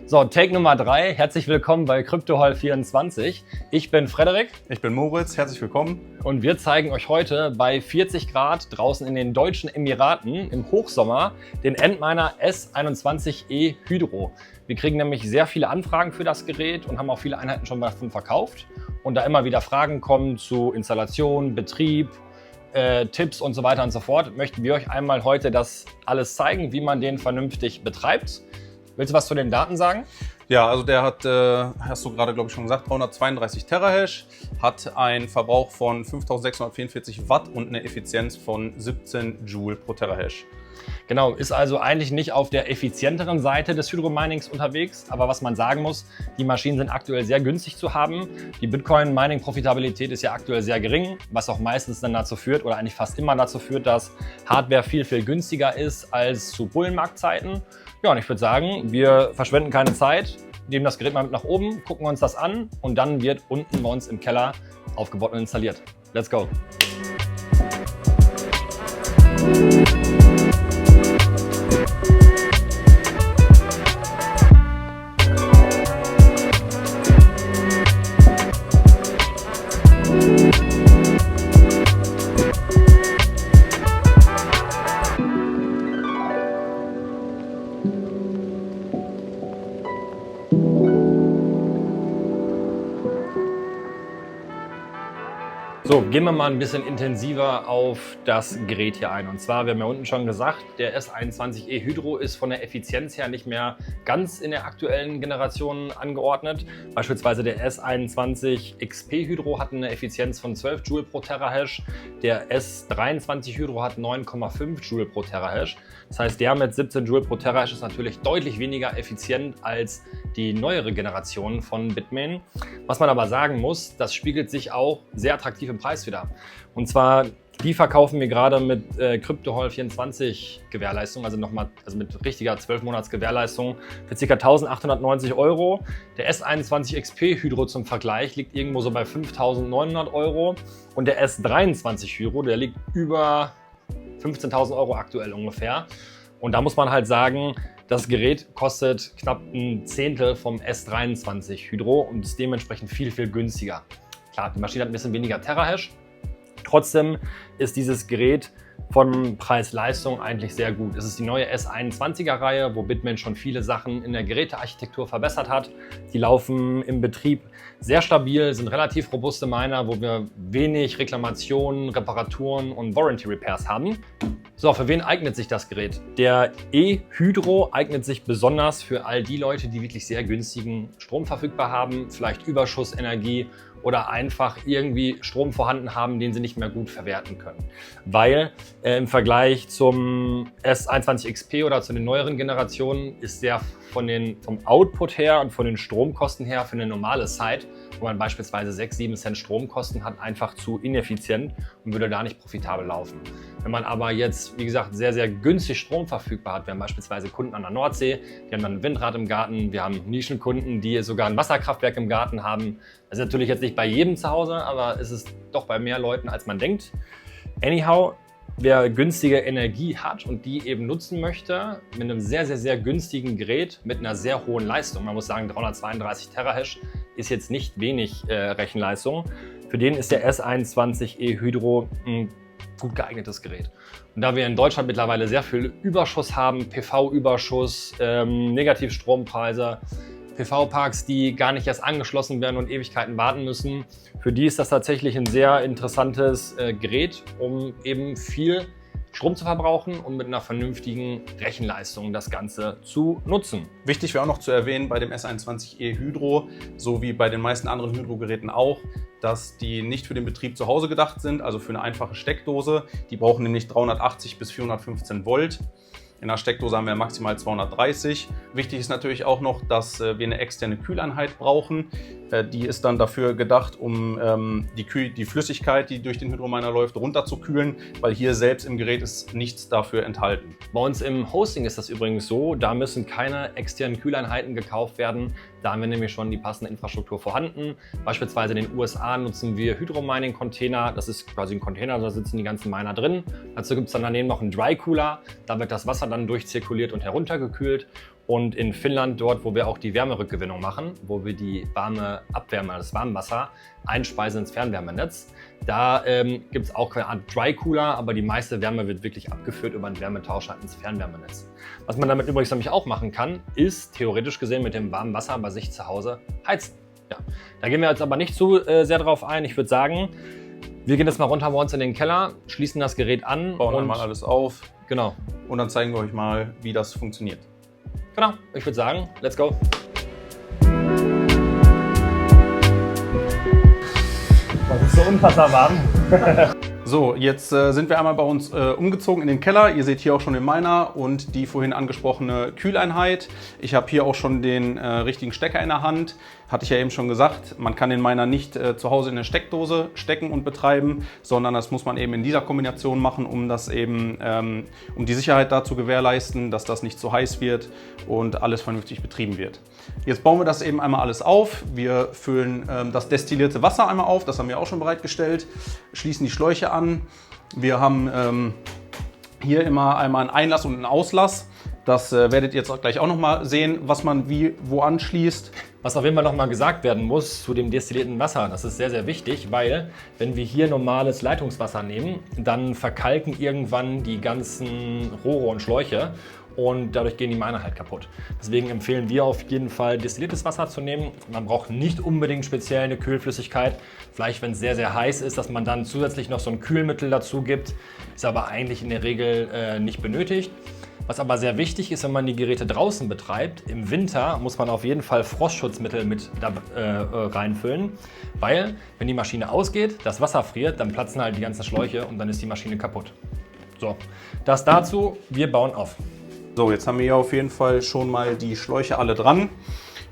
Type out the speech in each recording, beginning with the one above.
So, Take Nummer 3. Herzlich willkommen bei CryptoHall24. Ich bin Frederik. Ich bin Moritz. Herzlich willkommen. Und wir zeigen euch heute bei 40 Grad draußen in den Deutschen Emiraten im Hochsommer den Antminer S21e Hydro. Wir kriegen nämlich sehr viele Anfragen für das Gerät und haben auch viele Einheiten schon davon verkauft. Und da immer wieder Fragen kommen zu Installation, Betrieb, Tipps und so weiter und so fort, möchten wir euch einmal heute das alles zeigen, wie man den vernünftig betreibt. Willst du was zu den Daten sagen? Ja, also der hat, hast du gerade glaube ich schon gesagt, 332 Terahash, hat einen Verbrauch von 5644 Watt und eine Effizienz von 17 Joule pro Terahash. Genau, ist also eigentlich nicht auf der effizienteren Seite des Hydro-Minings unterwegs, aber was man sagen muss, die Maschinen sind aktuell sehr günstig zu haben. Die Bitcoin-Mining-Profitabilität ist ja aktuell sehr gering, was auch meistens dann dazu führt oder eigentlich fast immer dazu führt, dass Hardware viel, viel günstiger ist als zu Bullenmarktzeiten. Ja, und ich würde sagen, wir verschwenden keine Zeit, nehmen das Gerät mal mit nach oben, gucken uns das an und dann wird unten bei uns im Keller aufgebaut und installiert. Let's go! So, gehen wir mal ein bisschen intensiver auf das Gerät hier ein. Und zwar, wir haben ja unten schon gesagt, der S21e Hydro ist von der Effizienz her nicht mehr ganz in der aktuellen Generation angeordnet. Beispielsweise der S21 XP Hydro hat eine Effizienz von 12 Joule pro Terahash. Der S23 Hydro hat 9,5 Joule pro Terahash. Das heißt, der mit 17 Joule pro Terahash ist natürlich deutlich weniger effizient als die neuere Generation von Bitmain. Was man aber sagen muss, das spiegelt sich auch sehr attraktiv im Preis wieder. Und zwar, die verkaufen wir gerade mit CryptoHall24 Gewährleistung, also mit richtiger 12 Monats Gewährleistung für ca. 1.890 €. Der S21 XP Hydro zum Vergleich liegt irgendwo so bei 5.900 € und der S23 Hydro, der liegt über 15.000 € aktuell ungefähr. Und da muss man halt sagen, das Gerät kostet knapp ein Zehntel vom S23 Hydro und ist dementsprechend viel, viel günstiger. Klar, die Maschine hat ein bisschen weniger Terahash. Trotzdem ist dieses Gerät von Preis-Leistung eigentlich sehr gut. Es ist die neue S21er-Reihe, wo Bitmain schon viele Sachen in der Gerätearchitektur verbessert hat. Die laufen im Betrieb sehr stabil, sind relativ robuste Miner, wo wir wenig Reklamationen, Reparaturen und Warranty-Repairs haben. So, für wen eignet sich das Gerät? Der E-Hydro eignet sich besonders für all die Leute, die wirklich sehr günstigen Strom verfügbar haben, vielleicht Überschussenergie oder einfach irgendwie Strom vorhanden haben, den sie nicht mehr gut verwerten können. Weil im Vergleich zum S21 XP oder zu den neueren Generationen ist der vom Output her und von den Stromkosten her für eine normale Site, wo man beispielsweise 6-7 Cent Stromkosten hat, einfach zu ineffizient und würde da nicht profitabel laufen. Wenn man aber jetzt, wie gesagt, sehr, sehr günstig Strom verfügbar hat, wir haben beispielsweise Kunden an der Nordsee, die haben dann ein Windrad im Garten, wir haben Nischenkunden, die sogar ein Wasserkraftwerk im Garten haben. Das ist natürlich jetzt nicht bei jedem zu Hause, aber es ist doch bei mehr Leuten, als man denkt. Anyhow, wer günstige Energie hat und die eben nutzen möchte, mit einem sehr, sehr, sehr günstigen Gerät mit einer sehr hohen Leistung, man muss sagen 332 Terahash ist jetzt nicht wenig Rechenleistung, für den ist der S21e Hydro ein gut geeignetes Gerät. Und da wir in Deutschland mittlerweile sehr viel Überschuss haben, PV-Überschuss, Negativstrompreise, PV-Parks, die gar nicht erst angeschlossen werden und Ewigkeiten warten müssen. Für die ist das tatsächlich ein sehr interessantes Gerät, um eben viel Strom zu verbrauchen und mit einer vernünftigen Rechenleistung das Ganze zu nutzen. Wichtig wäre auch noch zu erwähnen bei dem S21e Hydro, so wie bei den meisten anderen Hydro-Geräten auch, dass die nicht für den Betrieb zu Hause gedacht sind, also für eine einfache Steckdose. Die brauchen nämlich 380 bis 415 Volt. In der Steckdose haben wir maximal 230. Wichtig ist natürlich auch noch, dass wir eine externe Kühleinheit brauchen. Die ist dann dafür gedacht, um die Flüssigkeit, die durch den Hydrominer läuft, runterzukühlen, weil hier selbst im Gerät ist nichts dafür enthalten. Bei uns im Hosting ist das übrigens so, da müssen keine externen Kühleinheiten gekauft werden. Da haben wir nämlich schon die passende Infrastruktur vorhanden. Beispielsweise in den USA nutzen wir Hydromining-Container. Das ist quasi ein Container, da sitzen die ganzen Miner drin. Dazu gibt es dann daneben noch einen Dry Cooler. Da wird das Wasser dann durchzirkuliert und heruntergekühlt. Und in Finnland, dort, wo wir auch die Wärmerückgewinnung machen, wo wir die warme Abwärme, das Warmwasser einspeisen ins Fernwärmenetz, da gibt es auch eine Art Dry Cooler, aber die meiste Wärme wird wirklich abgeführt über einen Wärmetauscher ins Fernwärmenetz. Was man damit übrigens nämlich auch machen kann, ist theoretisch gesehen mit dem warmen Wasser bei sich zu Hause heizen. Ja. Da gehen wir jetzt aber nicht zu sehr drauf ein. Ich würde sagen, wir gehen jetzt mal runter bei uns in den Keller, schließen das Gerät an. Bauen einmal alles auf. Genau. Und dann zeigen wir euch mal, wie das funktioniert. Genau, ich würde sagen, let's go. Das ist so unfassbar warm. So, jetzt sind wir einmal bei uns umgezogen in den Keller. Ihr seht hier auch schon den Miner und die vorhin angesprochene Kühleinheit. Ich habe hier auch schon den richtigen Stecker in der Hand. Hatte ich ja eben schon gesagt, man kann den Miner nicht zu Hause in eine Steckdose stecken und betreiben, sondern das muss man eben in dieser Kombination machen, um das eben, um die Sicherheit da zu gewährleisten, dass das nicht zu heiß wird und alles vernünftig betrieben wird. Jetzt bauen wir das eben einmal alles auf. Wir füllen das destillierte Wasser einmal auf, das haben wir auch schon bereitgestellt, schließen die Schläuche an. Wir haben hier immer einmal einen Einlass und einen Auslass. Das werdet ihr jetzt gleich auch noch mal sehen, was man wie wo anschließt. Was auf jeden Fall noch mal gesagt werden muss zu dem destillierten Wasser, das ist sehr, sehr wichtig, weil wenn wir hier normales Leitungswasser nehmen, dann verkalken irgendwann die ganzen Rohre und Schläuche und dadurch gehen die Miner halt kaputt. Deswegen empfehlen wir auf jeden Fall destilliertes Wasser zu nehmen. Man braucht nicht unbedingt speziell eine Kühlflüssigkeit. Vielleicht, wenn es sehr, sehr heiß ist, dass man dann zusätzlich noch so ein Kühlmittel dazu gibt. Ist aber eigentlich in der Regel nicht benötigt. Was aber sehr wichtig ist, wenn man die Geräte draußen betreibt, im Winter muss man auf jeden Fall Frostschutzmittel mit reinfüllen, weil wenn die Maschine ausgeht, das Wasser friert, dann platzen halt die ganzen Schläuche und dann ist die Maschine kaputt. So, das dazu, wir bauen auf. So, jetzt haben wir hier auf jeden Fall schon mal die Schläuche alle dran.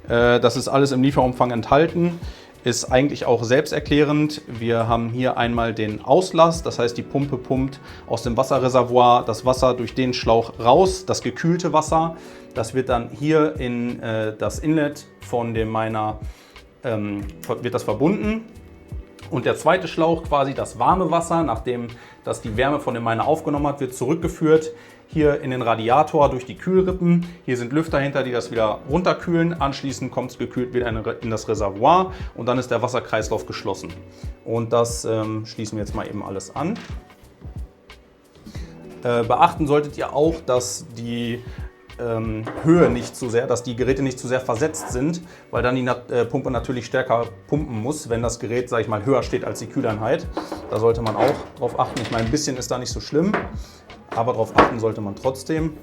Das ist alles im Lieferumfang enthalten. Ist eigentlich auch selbsterklärend. Wir haben hier einmal den Auslass, das heißt die Pumpe pumpt aus dem Wasserreservoir das Wasser durch den Schlauch raus, das gekühlte Wasser. Das wird dann hier in das Inlet von dem Miner wird das verbunden. Und der zweite Schlauch, quasi das warme Wasser, nachdem das die Wärme von dem Miner aufgenommen hat, wird zurückgeführt hier in den Radiator durch die Kühlrippen. Hier sind Lüfter hinter, die das wieder runterkühlen. Anschließend kommt es gekühlt wieder in das Reservoir und dann ist der Wasserkreislauf geschlossen. Und das schließen wir jetzt mal eben alles an. Beachten solltet ihr auch, dass die Höhe nicht zu sehr, dass die Geräte nicht zu sehr versetzt sind, weil dann die Pumpe natürlich stärker pumpen muss, wenn das Gerät, sage ich mal, höher steht als die Kühleinheit. Da sollte man auch drauf achten. Ich meine, ein bisschen ist da nicht so schlimm, aber darauf achten sollte man trotzdem.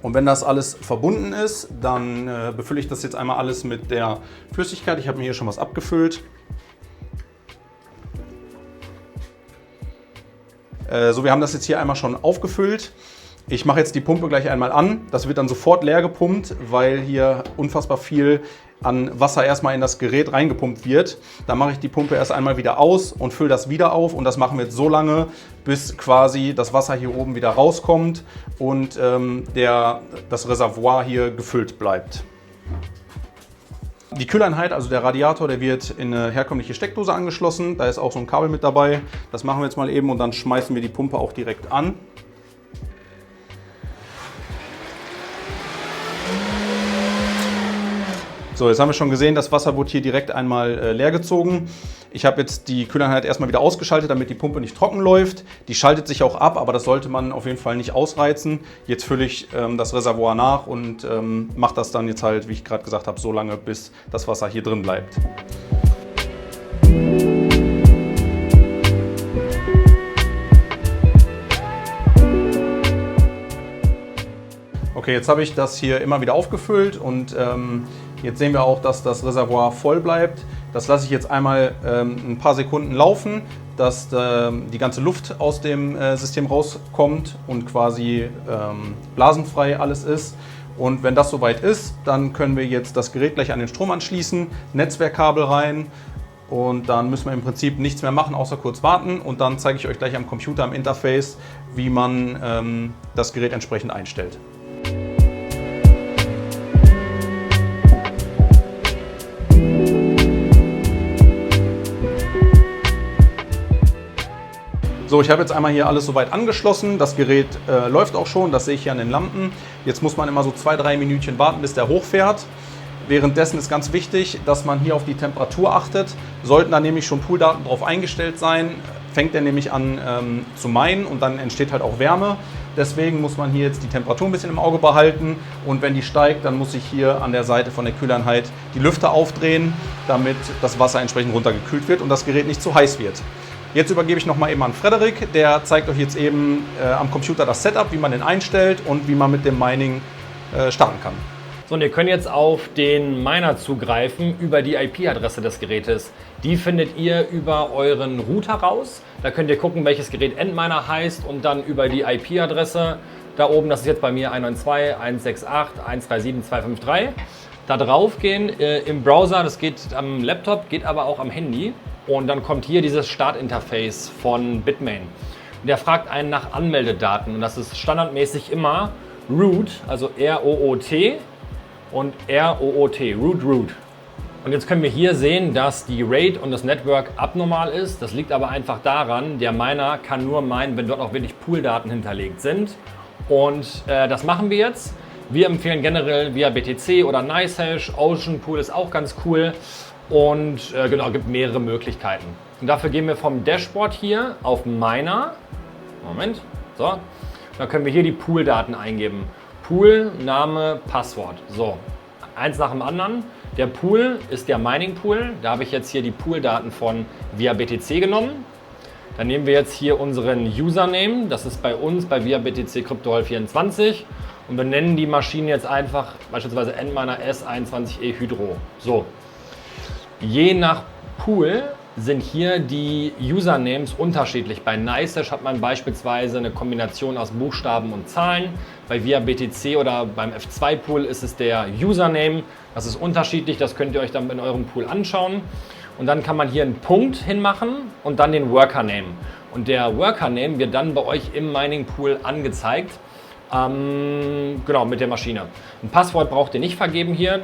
Und wenn das alles verbunden ist, dann befülle ich das jetzt einmal alles mit der Flüssigkeit. Ich habe mir hier schon was abgefüllt. So, wir haben das jetzt hier einmal schon aufgefüllt. Ich mache jetzt die Pumpe gleich einmal an. Das wird dann sofort leer gepumpt, weil hier unfassbar viel an Wasser erstmal in das Gerät reingepumpt wird. Dann mache ich die Pumpe erst einmal wieder aus und fülle das wieder auf. Und das machen wir jetzt so lange, bis quasi das Wasser hier oben wieder rauskommt und das Reservoir hier gefüllt bleibt. Die Kühleinheit, also der Radiator, der wird in eine herkömmliche Steckdose angeschlossen. Da ist auch so ein Kabel mit dabei. Das machen wir jetzt mal eben und dann schmeißen wir die Pumpe auch direkt an. So, jetzt haben wir schon gesehen, das Wasser wurde hier direkt einmal leer gezogen. Ich habe jetzt die Kühleinheit erstmal wieder ausgeschaltet, damit die Pumpe nicht trocken läuft. Die schaltet sich auch ab, aber das sollte man auf jeden Fall nicht ausreizen. Jetzt fülle ich das Reservoir nach und mache das dann jetzt halt, wie ich gerade gesagt habe, so lange, bis das Wasser hier drin bleibt. Okay, jetzt habe ich das hier immer wieder aufgefüllt und jetzt sehen wir auch, dass das Reservoir voll bleibt. Das lasse ich jetzt einmal ein paar Sekunden laufen, dass die ganze Luft aus dem System rauskommt und quasi blasenfrei alles ist. Und wenn das soweit ist, dann können wir jetzt das Gerät gleich an den Strom anschließen, Netzwerkkabel rein und dann müssen wir im Prinzip nichts mehr machen, außer kurz warten und dann zeige ich euch gleich am Computer im Interface, wie man das Gerät entsprechend einstellt. So, So, ich habe jetzt einmal hier alles soweit angeschlossen. Das Gerät läuft auch schon, das sehe ich hier an den Lampen. Jetzt muss man immer so 2-3 Minütchen warten, bis der hochfährt. Währenddessen ist ganz wichtig, dass man hier auf die Temperatur achtet. Sollten da nämlich schon Pooldaten drauf eingestellt sein, fängt er nämlich an zu meinen und dann entsteht halt auch Wärme. Deswegen muss man hier jetzt die Temperatur ein bisschen im Auge behalten und wenn die steigt, dann muss ich hier an der Seite von der Kühleinheit die Lüfter aufdrehen, damit das Wasser entsprechend runtergekühlt wird und das Gerät nicht zu heiß wird. Jetzt übergebe ich nochmal eben an Frederik, der zeigt euch jetzt eben am Computer das Setup, wie man den einstellt und wie man mit dem Mining starten kann. So, und ihr könnt jetzt auf den Miner zugreifen über die IP-Adresse des Gerätes. Die findet ihr über euren Router raus. Da könnt ihr gucken, welches Gerät Endminer heißt und dann über die IP-Adresse. Da oben, das ist jetzt bei mir 192.168.137.253. Da drauf gehen im Browser, das geht am Laptop, geht aber auch am Handy. Und dann kommt hier dieses Startinterface von Bitmain. Und der fragt einen nach Anmeldedaten und das ist standardmäßig immer root, also R-O-O-T und R-O-O-T, root. Und jetzt können wir hier sehen, dass die RAID und das Network abnormal ist. Das liegt aber einfach daran, der Miner kann nur minen, wenn dort auch wirklich Pooldaten hinterlegt sind. Und das machen wir jetzt. Wir empfehlen generell via BTC oder NiceHash. Ocean Pool ist auch ganz cool. Und genau, gibt mehrere Möglichkeiten. Und dafür gehen wir vom Dashboard hier auf Miner. Moment, so. Da können wir hier die Pooldaten eingeben. Pool, Name, Passwort. So, eins nach dem anderen. Der Pool ist der Mining Pool. Da habe ich jetzt hier die Pooldaten von via BTC genommen. Dann nehmen wir jetzt hier unseren Username. Das ist bei uns bei via BTC CryptoHall24. Und wir nennen die Maschine jetzt einfach beispielsweise Endminer S21E Hydro. So. Je nach Pool sind hier die Usernames unterschiedlich. Bei NiceHash hat man beispielsweise eine Kombination aus Buchstaben und Zahlen. Bei via BTC oder beim F2 Pool ist es der Username. Das ist unterschiedlich, das könnt ihr euch dann in eurem Pool anschauen. Und dann kann man hier einen Punkt hinmachen und dann den Worker Name. Und der Worker Name wird dann bei euch im Mining Pool angezeigt. Genau, mit der Maschine. Ein Passwort braucht ihr nicht vergeben hier.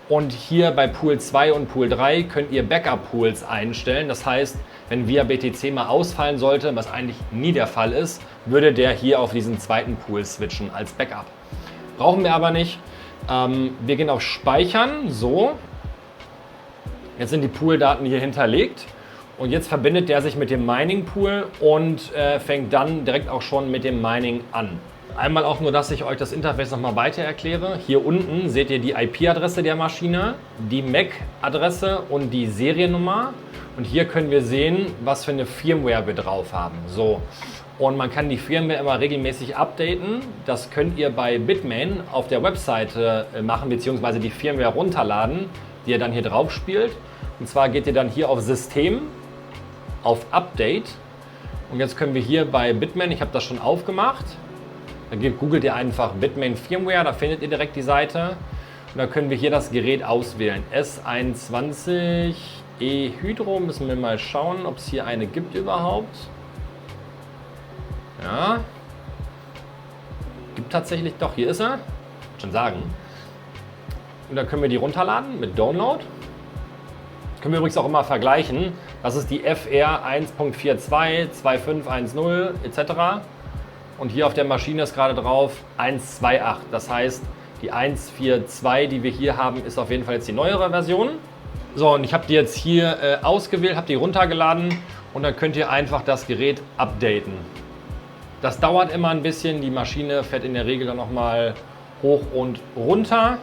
Und hier bei Pool 2 und Pool 3 könnt ihr Backup-Pools einstellen. Das heißt, wenn via BTC mal ausfallen sollte, was eigentlich nie der Fall ist, würde der hier auf diesen zweiten Pool switchen als Backup. Brauchen wir aber nicht. Wir gehen auf Speichern. So. Jetzt sind die Pooldaten hier hinterlegt. Und jetzt verbindet der sich mit dem Mining Pool und fängt dann direkt auch schon mit dem Mining an. Einmal auch nur, dass ich euch das Interface nochmal weiter erkläre. Hier unten seht ihr die IP-Adresse der Maschine, die MAC-Adresse und die Seriennummer. Und hier können wir sehen, was für eine Firmware wir drauf haben. So. Und man kann die Firmware immer regelmäßig updaten. Das könnt ihr bei Bitmain auf der Webseite machen, beziehungsweise die Firmware runterladen, die ihr dann hier drauf spielt. Und zwar geht ihr dann hier auf System, auf Update. Und jetzt können wir hier bei Bitmain, ich habe das schon aufgemacht, dann googelt ihr einfach Bitmain Firmware, da findet ihr direkt die Seite. Und da können wir hier das Gerät auswählen. S21E Hydro, müssen wir mal schauen, ob es hier eine gibt überhaupt. Ja, gibt tatsächlich, doch, hier ist er. Schon sagen. Und dann können wir die runterladen mit Download. Können wir übrigens auch immer vergleichen. Das ist die FR 1.42, 2510 etc. Und hier auf der Maschine ist gerade drauf 1.2.8. Das heißt, die 1.4.2, die wir hier haben, ist auf jeden Fall jetzt die neuere Version. So, und ich habe die jetzt hier ausgewählt, habe die runtergeladen und dann könnt ihr einfach das Gerät updaten. Das dauert immer ein bisschen, die Maschine fährt in der Regel dann nochmal hoch und runter.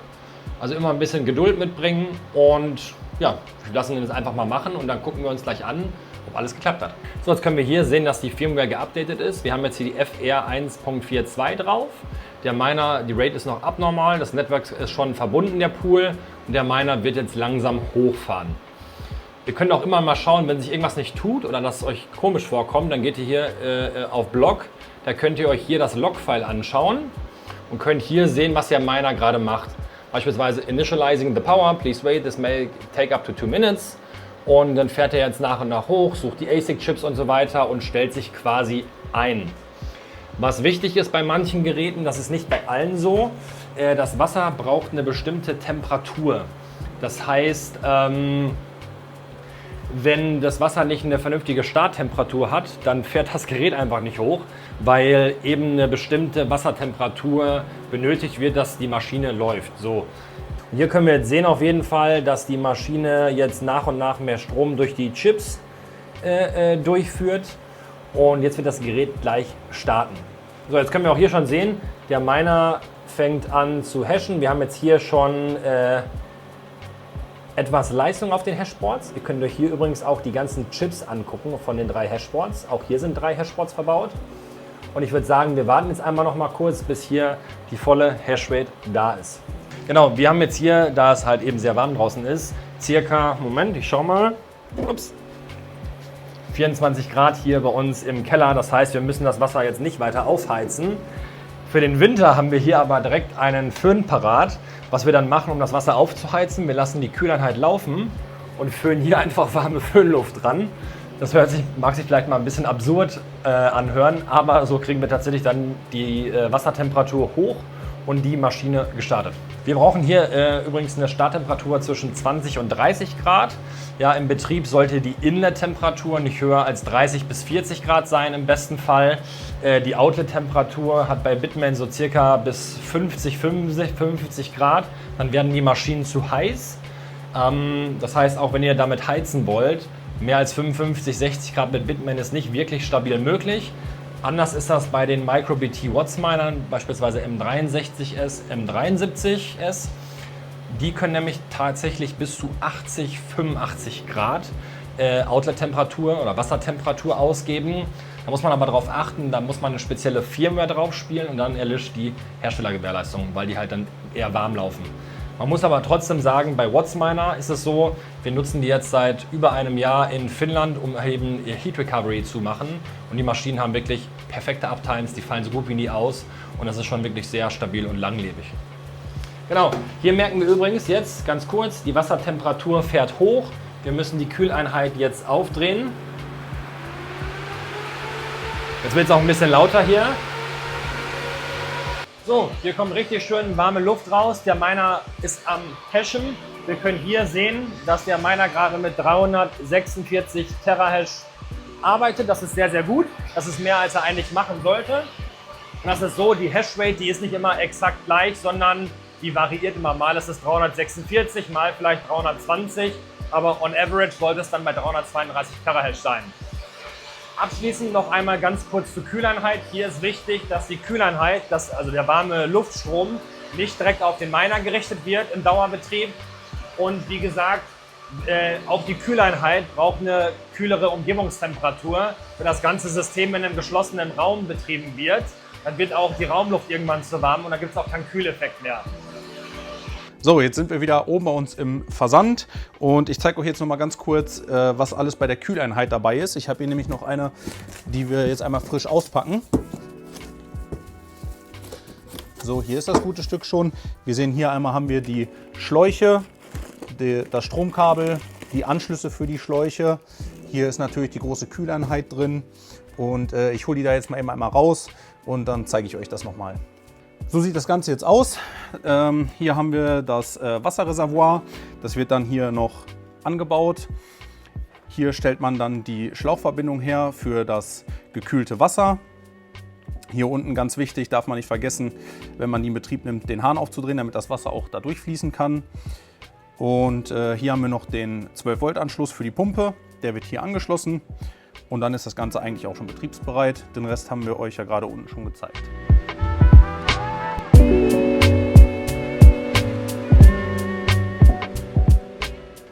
Also immer ein bisschen Geduld mitbringen und ja, wir lassen den jetzt einfach mal machen und dann gucken wir uns gleich an, ob alles geklappt hat. So, jetzt können wir hier sehen, dass die Firmware geupdatet ist. Wir haben jetzt hier die FR 1.42 drauf. Der Miner, die RAID ist noch abnormal, das Network ist schon verbunden, der Pool, und der Miner wird jetzt langsam hochfahren. Ihr könnt auch immer mal schauen, wenn sich irgendwas nicht tut oder das euch komisch vorkommt, dann geht ihr hier auf Blog. Da könnt ihr euch hier das Log-File anschauen und könnt hier sehen, was der Miner gerade macht. Beispielsweise Initializing the power, please wait, this may take up to 2 minutes. Und dann fährt er jetzt nach und nach hoch, sucht die ASIC-Chips und so weiter und stellt sich quasi ein. Was wichtig ist bei manchen Geräten, das ist nicht bei allen so, das Wasser braucht eine bestimmte Temperatur. Das heißt, wenn das Wasser nicht eine vernünftige Starttemperatur hat, dann fährt das Gerät einfach nicht hoch, weil eben eine bestimmte Wassertemperatur benötigt wird, dass die Maschine läuft. So. Hier können wir jetzt sehen auf jeden Fall, dass die Maschine jetzt nach und nach mehr Strom durch die Chips durchführt. Und jetzt wird das Gerät gleich starten. So, jetzt können wir auch hier schon sehen, der Miner fängt an zu hashen. Wir haben jetzt hier schon etwas Leistung auf den Hashboards. Ihr könnt euch hier übrigens auch die ganzen Chips angucken von den 3 Hashboards. Auch hier sind 3 Hashboards verbaut. Und ich würde sagen, wir warten jetzt einmal noch mal kurz, bis hier die volle Hashrate da ist. Genau, wir haben jetzt hier, da es halt eben sehr warm draußen ist, circa, Moment, ich schau mal, 24 Grad hier bei uns im Keller. Das heißt, wir müssen das Wasser jetzt nicht weiter aufheizen. Für den Winter haben wir hier aber direkt einen Föhn parat. Was wir dann machen, um das Wasser aufzuheizen, wir lassen die Kühleinheit laufen und föhnen hier einfach warme Föhnluft dran. Das mag sich vielleicht mal ein bisschen absurd anhören, aber so kriegen wir tatsächlich dann die Wassertemperatur hoch und die Maschine gestartet. Wir brauchen hier übrigens eine Starttemperatur zwischen 20 und 30 Grad. Ja, im Betrieb sollte die Inlet-Temperatur nicht höher als 30 bis 40 Grad sein im besten Fall. Die Outlet-Temperatur hat bei Bitmain so circa bis 50, 55 Grad. Dann werden die Maschinen zu heiß. Das heißt, auch wenn ihr damit heizen wollt, mehr als 55, 60 Grad mit Bitmain ist nicht wirklich stabil möglich. Anders ist das bei den MicroBT Watts Minern, beispielsweise M63S, M73S. Die können nämlich tatsächlich bis zu 80, 85 Grad Outlet-Temperatur oder Wassertemperatur ausgeben. Da muss man aber darauf achten, da muss man eine spezielle Firmware drauf spielen und dann erlischt die Herstellergewährleistung, weil die halt dann eher warm laufen. Man muss aber trotzdem sagen, bei Watts Miner ist es so, wir nutzen die jetzt seit über einem Jahr in Finnland, um eben Heat Recovery zu machen. Und die Maschinen haben wirklich perfekte Uptimes, die fallen so gut wie nie aus. Und das ist schon wirklich sehr stabil und langlebig. Genau, hier merken wir übrigens jetzt ganz kurz, die Wassertemperatur fährt hoch. Wir müssen die Kühleinheit jetzt aufdrehen. Jetzt wird es auch ein bisschen lauter hier. So, hier kommt richtig schön warme Luft raus. Der Miner ist am Hashen. Wir können hier sehen, dass der Miner gerade mit 346 Terahash arbeitet. Das ist sehr, sehr gut. Das ist mehr, als er eigentlich machen sollte. Und das ist so, die Hashrate, die ist nicht immer exakt gleich, sondern die variiert immer. Mal ist es 346, mal vielleicht 320. Aber on average sollte es dann bei 332 Terahash sein. Abschließend noch einmal ganz kurz zur Kühleinheit. Hier ist wichtig, dass die Kühleinheit, also der warme Luftstrom, nicht direkt auf den Miner gerichtet wird im Dauerbetrieb. Und wie gesagt, auch die Kühleinheit braucht eine kühlere Umgebungstemperatur, wenn das ganze System in einem geschlossenen Raum betrieben wird. Dann wird auch die Raumluft irgendwann zu warm und dann gibt es auch keinen Kühleffekt mehr. So, jetzt sind wir wieder oben bei uns im Versand und ich zeige euch jetzt noch mal ganz kurz, was alles bei der Kühleinheit dabei ist. Ich habe hier nämlich noch eine, die wir jetzt einmal frisch auspacken. So, hier ist das gute Stück schon. Wir sehen hier einmal haben wir die Schläuche, das Stromkabel, die Anschlüsse für die Schläuche. Hier ist natürlich die große Kühleinheit drin und ich hole die da jetzt mal eben einmal raus und dann zeige ich euch das noch mal. So sieht das Ganze jetzt aus. Hier haben wir das Wasserreservoir. Das wird dann hier noch angebaut. Hier stellt man dann die Schlauchverbindung her für das gekühlte Wasser. Hier unten ganz wichtig, darf man nicht vergessen, wenn man die in Betrieb nimmt, den Hahn aufzudrehen, damit das Wasser auch da durchfließen kann. Und hier haben wir noch den 12-Volt-Anschluss für die Pumpe. Der wird hier angeschlossen. Und dann ist das Ganze eigentlich auch schon betriebsbereit. Den Rest haben wir euch ja gerade unten schon gezeigt.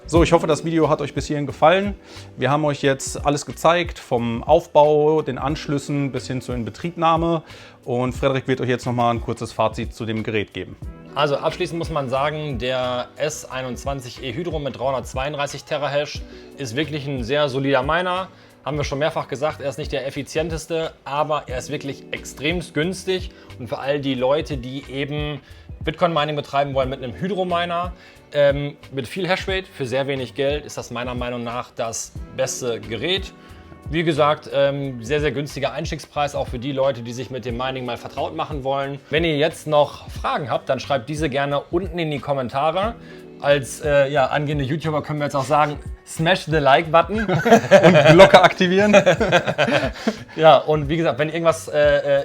So, ich hoffe, das Video hat euch bis hierhin gefallen. Wir haben euch jetzt alles gezeigt, vom Aufbau, den Anschlüssen bis hin zur Inbetriebnahme. Und Frederik wird euch jetzt noch mal ein kurzes Fazit zu dem Gerät geben. Also abschließend muss man sagen, der S21E Hydro mit 332 Terahash ist wirklich ein sehr solider Miner. Haben wir schon mehrfach gesagt, er ist nicht der effizienteste, aber er ist wirklich extremst günstig. Und für all die Leute, die eben Bitcoin-Mining betreiben wollen mit einem Hydro-Miner, mit viel Hashrate für sehr wenig Geld, ist das meiner Meinung nach das beste Gerät. Wie gesagt, sehr, sehr günstiger Einstiegspreis, auch für die Leute, die sich mit dem Mining mal vertraut machen wollen. Wenn ihr jetzt noch Fragen habt, dann schreibt diese gerne unten in die Kommentare. Als angehende YouTuber können wir jetzt auch sagen, Smash the Like-Button. Und Glocke aktivieren. Ja, und wie gesagt, wenn irgendwas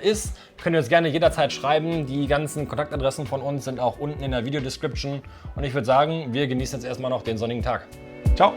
ist, könnt ihr uns gerne jederzeit schreiben. Die ganzen Kontaktadressen von uns sind auch unten in der Videodescription. Und ich würde sagen, wir genießen jetzt erstmal noch den sonnigen Tag. Ciao.